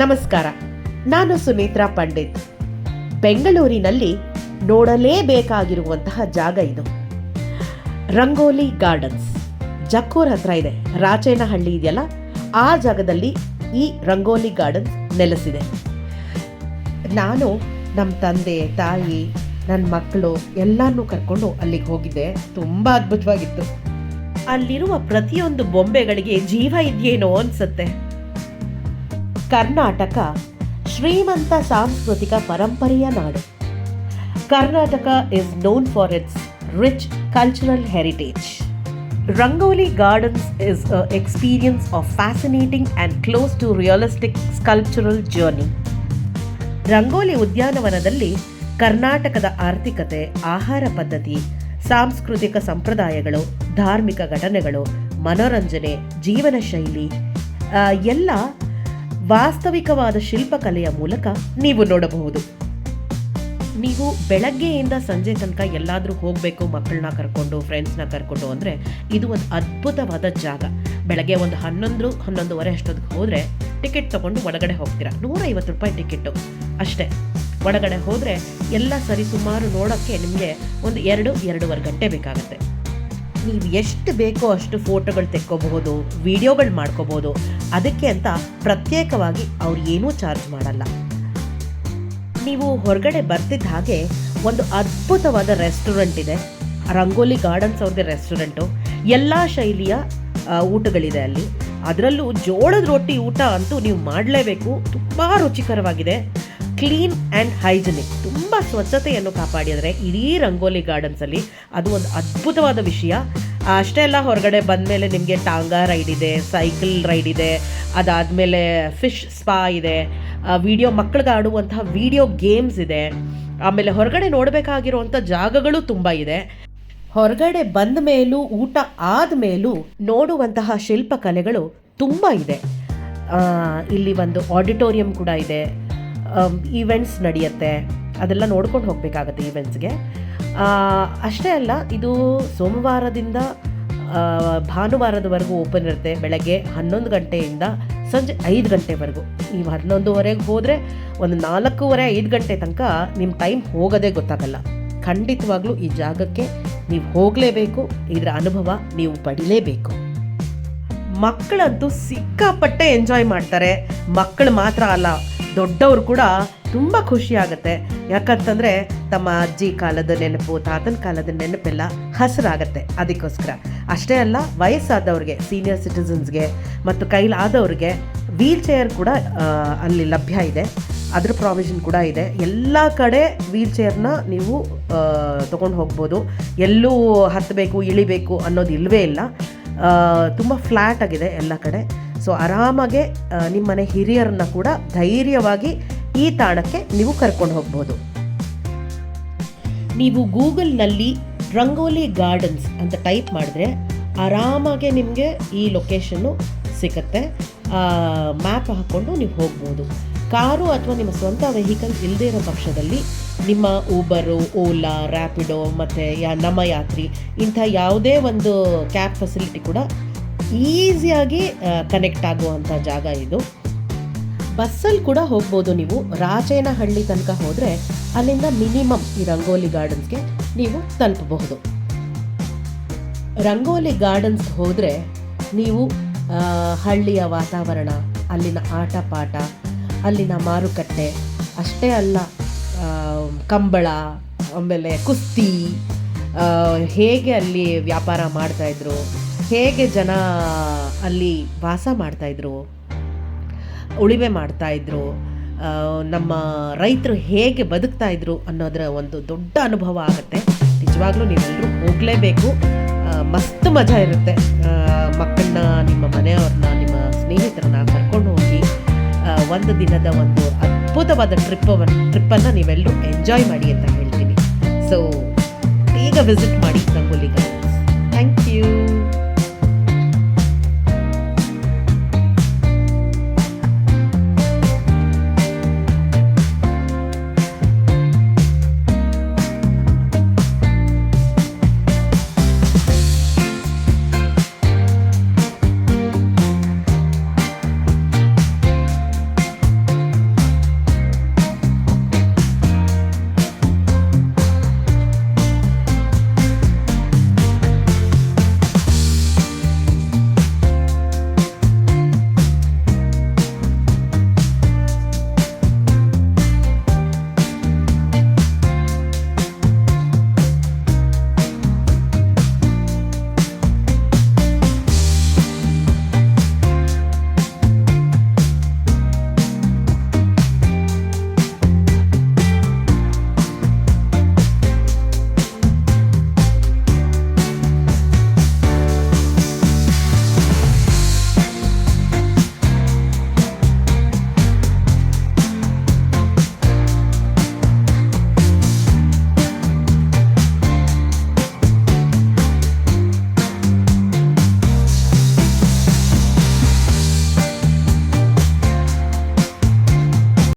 ನಮಸ್ಕಾರ, ನಾನು ಸುನೇತ್ರಾ ಪಂಡಿತ್. ಬೆಂಗಳೂರಿನಲ್ಲಿ ನೋಡಲೇಬೇಕಾಗಿರುವಂತಹ ಜಾಗ ಇದು. ರಂಗೋಲಿ ಗಾರ್ಡನ್ಸ್ ಜಕ್ಕೂರ್ ಹತ್ರ ಇದೆ. ರಾಚೇನಹಳ್ಳಿ ಇದೆಯಲ್ಲ, ಆ ಜಾಗದಲ್ಲಿ ಈ ರಂಗೋಲಿ ಗಾರ್ಡನ್ಸ್ ನೆಲೆಸಿದೆ. ನಾನು ನಮ್ಮ ತಂದೆ ತಾಯಿ ನನ್ನ ಮಕ್ಕಳು ಎಲ್ಲರನ್ನೂ ಕರ್ಕೊಂಡು ಅಲ್ಲಿಗೆ ಹೋಗಿದ್ದೆ. ತುಂಬ ಅದ್ಭುತವಾಗಿತ್ತು. ಅಲ್ಲಿರುವ ಪ್ರತಿಯೊಂದು ಬೊಂಬೆಗಳಿಗೆ ಜೀವ ಇದೆಯೇನೋ ಅನ್ಸುತ್ತೆ. ಕರ್ನಾಟಕ ಶ್ರೀಮಂತ ಸಾಂಸ್ಕೃತಿಕ ಪರಂಪರೆಯ ನಾಡು. Karnataka is known for its rich cultural heritage. Rangoli Gardens is an experience of fascinating and close to realistic sculptural journey. Rangoli ಉದ್ಯಾನವನದಲ್ಲಿ ಕರ್ನಾಟಕದ ಆರ್ಥಿಕತೆ, ಆಹಾರ ಪದ್ಧತಿ, ಸಾಂಸ್ಕೃತಿಕ ಸಂಪ್ರದಾಯಗಳು, ಧಾರ್ಮಿಕ ಘಟನೆಗಳು, ಮನೋರಂಜನೆ, ಜೀವನ ಶೈಲಿ ಎಲ್ಲ ವಾಸ್ತವಿಕವಾದ ಶಿಲ್ಪಕಲೆಯ ಮೂಲಕ ನೀವು ನೋಡಬಹುದು. ನೀವು ಬೆಳಗ್ಗೆಯಿಂದ ಸಂಜೆ ತನಕ ಎಲ್ಲಾದರೂ ಹೋಗಬೇಕು, ಮಕ್ಕಳನ್ನ ಕರ್ಕೊಂಡು, ಫ್ರೆಂಡ್ಸ್ನ ಕರ್ಕೊಂಡು ಅಂದರೆ ಇದು ಒಂದು ಅದ್ಭುತವಾದ ಜಾಗ. ಬೆಳಗ್ಗೆ ಒಂದು 11-11:30 ಅಷ್ಟೊತ್ತಿಗೆ ಹೋದರೆ ಟಿಕೆಟ್ ತೊಗೊಂಡು ಒಳಗಡೆ ಹೋಗ್ತೀರಾ. 150 ರೂಪಾಯಿ ಟಿಕೆಟು ಅಷ್ಟೇ. ಒಳಗಡೆ ಹೋದರೆ ಎಲ್ಲ ಸರಿಸುಮಾರು ನೋಡೋಕ್ಕೆ ನಿಮಗೆ ಒಂದು 2-2.5 ಗಂಟೆ ಬೇಕಾಗುತ್ತೆ. ನೀವು ಎಷ್ಟು ಬೇಕೋ ಅಷ್ಟು ಫೋಟೋಗಳು ತೆಕ್ಕೋಬಹುದು, ವಿಡಿಯೋಗಳು ಮಾಡ್ಕೋಬೋದು. ಅದಕ್ಕೆ ಅಂತ ಪ್ರತ್ಯೇಕವಾಗಿ ಅವ್ರು ಏನೂ ಚಾರ್ಜ್ ಮಾಡಲ್ಲ. ನೀವು ಹೊರಗಡೆ ಬರ್ತಿದ್ದ ಹಾಗೆ ಒಂದು ಅದ್ಭುತವಾದ ರೆಸ್ಟೋರೆಂಟ್ ಇದೆ. ರಂಗೋಲಿ ಗಾರ್ಡನ್ಸ್ ಅವ್ರದ್ದೇ ರೆಸ್ಟೋರೆಂಟು. ಎಲ್ಲ ಶೈಲಿಯ ಊಟಗಳಿದೆ ಅಲ್ಲಿ. ಅದರಲ್ಲೂ ಜೋಳದ ರೊಟ್ಟಿ ಊಟ ಅಂತೂ ನೀವು ಮಾಡಲೇಬೇಕು. ತುಂಬ ರುಚಿಕರವಾಗಿದೆ. Clean and hygienic. ತುಂಬ ಸ್ವಚ್ಛತೆಯನ್ನು ಕಾಪಾಡಿದರೆ ಇಡೀ ರಂಗೋಲಿ ಗಾರ್ಡನ್ಸಲ್ಲಿ ಅದು ಒಂದು ಅದ್ಭುತವಾದ ವಿಷಯ. ಅಷ್ಟೇ ಅಲ್ಲ, ಹೊರಗಡೆ ಬಂದಮೇಲೆ ನಿಮಗೆ ಟಾಂಗಾ ರೈಡ್ ಇದೆ, ಸೈಕಲ್ ರೈಡ್ ಇದೆ, ಅದಾದಮೇಲೆ ಫಿಶ್ ಸ್ಪಾ ಇದೆ, ಮಕ್ಕಳಿಗೆ ಆಡುವಂತಹ ವಿಡಿಯೋ ಗೇಮ್ಸ್ ಇದೆ. ಆಮೇಲೆ ಹೊರಗಡೆ ನೋಡಬೇಕಾಗಿರುವಂಥ ಜಾಗಗಳು ತುಂಬ ಇದೆ. ಹೊರಗಡೆ ಬಂದ ಮೇಲೂ ಊಟ ಆದಮೇಲೂ ನೋಡುವಂತಹ ಶಿಲ್ಪಕಲೆಗಳು ತುಂಬ ಇದೆ. ಇಲ್ಲಿ ಒಂದು ಆಡಿಟೋರಿಯಂ ಕೂಡ ಇದೆ. ಈವೆಂಟ್ಸ್ ನಡೆಯುತ್ತೆ. ಅದೆಲ್ಲ ನೋಡ್ಕೊಂಡು ಹೋಗಬೇಕಾಗತ್ತೆ ಈವೆಂಟ್ಸ್ಗೆ. ಅಷ್ಟೇ ಅಲ್ಲ, ಇದು ಸೋಮವಾರದಿಂದ ಭಾನುವಾರದವರೆಗೂ ಓಪನ್ ಇರುತ್ತೆ. ಬೆಳಗ್ಗೆ 11 ಗಂಟೆಯಿಂದ ಸಂಜೆ 5 ಗಂಟೆವರೆಗೂ. ನೀವು 11:30 ಹೋದರೆ ಒಂದು 4:30-5 ಗಂಟೆ ತನಕ ನಿಮ್ಮ ಟೈಮ್ ಹೋಗೋದೇ ಗೊತ್ತಾಗಲ್ಲ. ಖಂಡಿತವಾಗ್ಲೂ ಈ ಜಾಗಕ್ಕೆ ನೀವು ಹೋಗಲೇಬೇಕು. ಇದರ ಅನುಭವ ನೀವು ಪಡಿಲೇಬೇಕು. ಮಕ್ಕಳಂತೂ ಸಿಕ್ಕಾಪಟ್ಟೆ ಎಂಜಾಯ್ ಮಾಡ್ತಾರೆ. ಮಕ್ಕಳು ಮಾತ್ರ ಅಲ್ಲ, ದೊಡ್ಡವರು ಕೂಡ ತುಂಬ ಖುಷಿಯಾಗತ್ತೆ. ಯಾಕಂತಂದರೆ ತಮ್ಮ ಅಜ್ಜಿ ಕಾಲದ ನೆನಪು, ತಾತನ ಕಾಲದ ನೆನಪೆಲ್ಲ ಹಸಿರಾಗತ್ತೆ. ಅದಕ್ಕೋಸ್ಕರ ಅಷ್ಟೇ ಅಲ್ಲ, ವಯಸ್ಸಾದವ್ರಿಗೆ, ಸೀನಿಯರ್ ಸಿಟಿಸನ್ಸ್ಗೆ ಮತ್ತು ಕೈಲಾದವ್ರಿಗೆ ವೀಲ್ ಚೇರ್ ಕೂಡ ಅಲ್ಲಿ ಲಭ್ಯ ಇದೆ. ಅದರ ಪ್ರಾವಿಷನ್ ಕೂಡ ಇದೆ. ಎಲ್ಲ ಕಡೆ ವೀಲ್ ಚೇರ್ನ ನೀವು ತೊಗೊಂಡು ಹೋಗ್ಬೋದು. ಎಲ್ಲೂ ಹತ್ತಬೇಕು, ಇಳಿಬೇಕು ಅನ್ನೋದು ಇಲ್ಲವೇ ಇಲ್ಲ. ತುಂಬ ಫ್ಲ್ಯಾಟ್ ಆಗಿದೆ ಎಲ್ಲ ಕಡೆ. ಸೊ ಆರಾಮಾಗೆ ನಿಮ್ಮ ಮನೆ ಹಿರಿಯರನ್ನ ಕೂಡ ಧೈರ್ಯವಾಗಿ ಈ ತಾಣಕ್ಕೆ ನೀವು ಕರ್ಕೊಂಡು ಹೋಗ್ಬೋದು. ನೀವು ಗೂಗಲ್ನಲ್ಲಿ ರಂಗೋಲಿ ಗಾರ್ಡನ್ಸ್ ಅಂತ ಟೈಪ್ ಮಾಡಿದ್ರೆ ಆರಾಮಾಗೆ ನಿಮಗೆ ಈ ಲೊಕೇಶನ್ನು ಸಿಗುತ್ತೆ. ಮ್ಯಾಪ್ ಹಾಕ್ಕೊಂಡು ನೀವು ಹೋಗ್ಬೋದು. ಕಾರು ಅಥವಾ ನಿಮ್ಮ ಸ್ವಂತ ವೆಹಿಕಲ್ ಇಲ್ಲದೇ ಇರೋ ಪಕ್ಷದಲ್ಲಿ ನಿಮ್ಮ ಊಬರು, ಓಲಾ, ರ್ಯಾಪಿಡೋ ಮತ್ತು ನಮ್ಮ ಯಾತ್ರಿ ಇಂಥ ಯಾವುದೇ ಒಂದು ಕ್ಯಾಬ್ ಫೆಸಿಲಿಟಿ ಕೂಡ ಈಸಿಯಾಗಿ ಕನೆಕ್ಟ್ ಆಗುವಂಥ ಜಾಗ ಇದು. ಬಸ್ಸಲ್ಲಿ ಕೂಡ ಹೋಗ್ಬೋದು. ನೀವು ರಾಚೇನಹಳ್ಳಿ ತನಕ ಹೋದರೆ ಅಲ್ಲಿಂದ ಮಿನಿಮಮ್ ಈ ರಂಗೋಲಿ ಗಾರ್ಡನ್ಸ್ಗೆ ನೀವು ತಲುಪಬಹುದು. ರಂಗೋಲಿ ಗಾರ್ಡನ್ಸ್ ಹೋದರೆ ನೀವು ಹಳ್ಳಿಯ ವಾತಾವರಣ, ಅಲ್ಲಿನ ಆಟ ಪಾಠ, ಅಲ್ಲಿನ ಮಾರುಕಟ್ಟೆ, ಅಷ್ಟೇ ಅಲ್ಲ ಕಂಬಳ, ಆಮೇಲೆ ಕುಸ್ತಿ, ಹೇಗೆ ಅಲ್ಲಿ ವ್ಯಾಪಾರ ಮಾಡ್ತಾಯಿದ್ರು, ಹೇಗೆ ಜನ ಅಲ್ಲಿ ವಾಸ ಮಾಡ್ತಾಯಿದ್ರು, ಉಳಿವೆ ಮಾಡ್ತಾಯಿದ್ರು, ನಮ್ಮ ರೈತರು ಹೇಗೆ ಬದುಕ್ತಾಯಿದ್ರು ಅನ್ನೋದರ ಒಂದು ದೊಡ್ಡ ಅನುಭವ ಆಗುತ್ತೆ. ನಿಜವಾಗ್ಲೂ ನೀವೆಲ್ಲರೂ ಹೋಗಲೇಬೇಕು. ಮಸ್ತ್ ಮಜಾ ಇರುತ್ತೆ. ಮಕ್ಕಳನ್ನ, ನಿಮ್ಮ ಮನೆಯವ್ರನ್ನ, ನಿಮ್ಮ ಸ್ನೇಹಿತರನ್ನ ಕರ್ಕೊಂಡು ಹೋಗಿ ಒಂದು ದಿನದ ಒಂದು ಅದ್ಭುತವಾದ ಟ್ರಿಪ್ಪನ್ನು ನೀವೆಲ್ಲರೂ ಎಂಜಾಯ್ ಮಾಡಿ ಅಂತ ಹೇಳ್ತೀನಿ. ಸೊ ಈಗ ವಿಸಿಟ್ ಮಾಡಿ ರಂಗೋಲಿ ಗಾರ್ಡನ್ಸ್. Thank you.